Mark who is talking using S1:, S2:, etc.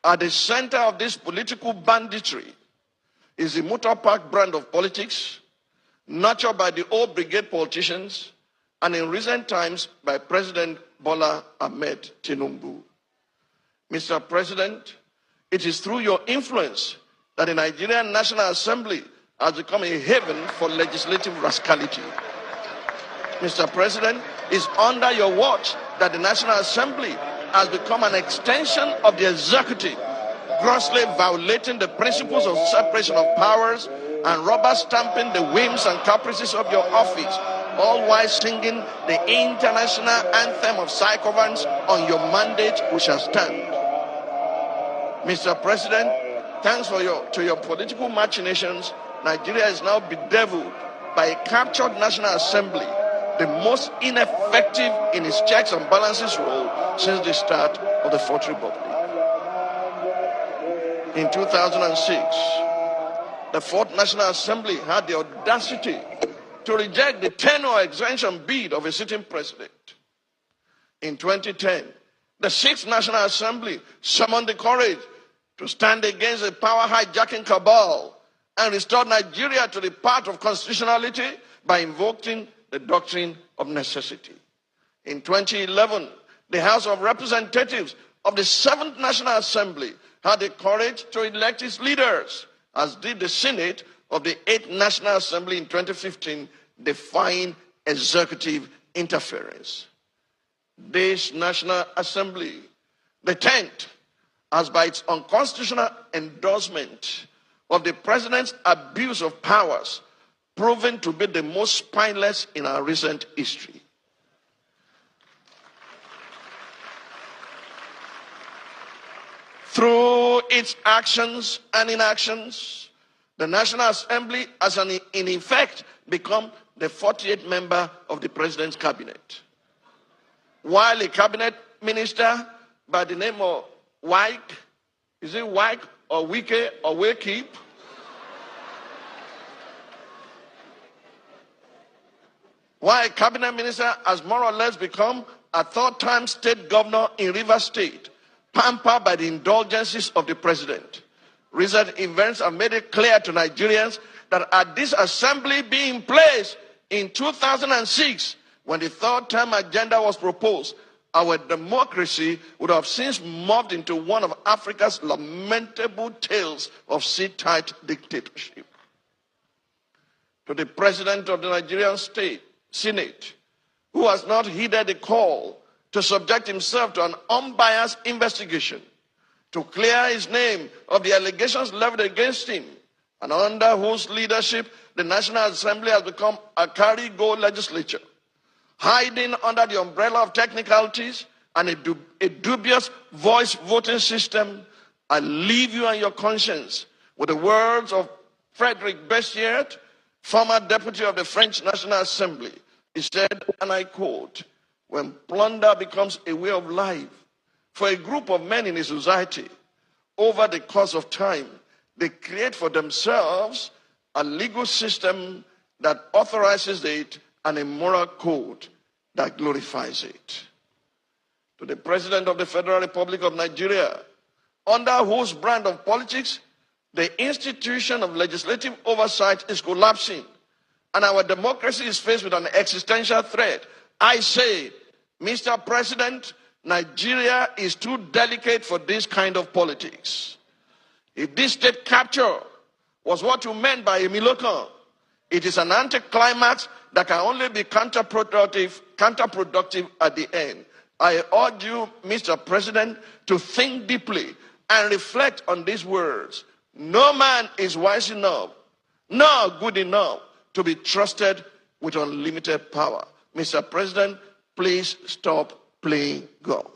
S1: At the center of this political banditry is the motor park brand of politics, nurtured by the old brigade politicians, and in recent times by President Bola Ahmed Tinubu. Mr. President, it is through your influence that the Nigerian National Assembly has become a haven for legislative rascality. Mr. President, it's under your watch that the National Assembly has become an extension of the executive, grossly violating the principles of separation of powers and rubber stamping the whims and caprices of your office, all while singing the international anthem of psychoviolence. On your mandate we shall stand. Mr. President, thanks to your political machinations, Nigeria is now bedeviled by a captured National Assembly, the most ineffective in its checks and balances role since the start of the Fourth Republic. In 2006, the Fourth National Assembly had the audacity to reject the tenure extension bid of a sitting president. In 2010, the Sixth National Assembly summoned the courage to stand against the power hijacking cabal and restore Nigeria to the path of constitutionality by invoking the doctrine of necessity. In 2011, the House of Representatives of the Seventh National Assembly had the courage to elect its leaders, as did the Senate of the Eighth National Assembly in 2015, defying executive interference. This National Assembly, the 10th, has by its unconstitutional endorsement of the president's abuse of powers proven to be the most spineless in our recent history. Through its actions and inactions, the National Assembly has in effect become the 48th member of the president's cabinet. While a cabinet minister by the name of Wike, is it Wike or Wike or Wakeep? While a cabinet minister has more or less become a third-time state governor in Rivers State, pampered by the indulgences of the president. Recent events have made it clear to Nigerians that had this assembly been in place in 2006, when the third-term agenda was proposed, our democracy would have since morphed into one of Africa's lamentable tales of sit-tight dictatorship. To the president of the Nigerian Senate, who has not heeded the call to subject himself to an unbiased investigation, to clear his name of the allegations leveled against him, and under whose leadership the National Assembly has become a carry-go legislature, hiding under the umbrella of technicalities and a dubious voice voting system, I leave you and your conscience with the words of Frederic Bessières, former deputy of the French National Assembly. He said, and I quote, "When plunder becomes a way of life for a group of men in a society, over the course of time, they create for themselves a legal system that authorizes it and a moral code that glorifies it." To the President of the Federal Republic of Nigeria, under whose brand of politics the institution of legislative oversight is collapsing and our democracy is faced with an existential threat, I say, Mr. President, Nigeria is too delicate for this kind of politics. If this state capture was what you meant by a Milokan, it is an anticlimax that can only be counterproductive at the end. I urge you, Mr. President, to think deeply and reflect on these words. No man is wise enough, nor good enough to be trusted with unlimited power. Mr. President, please stop playing God.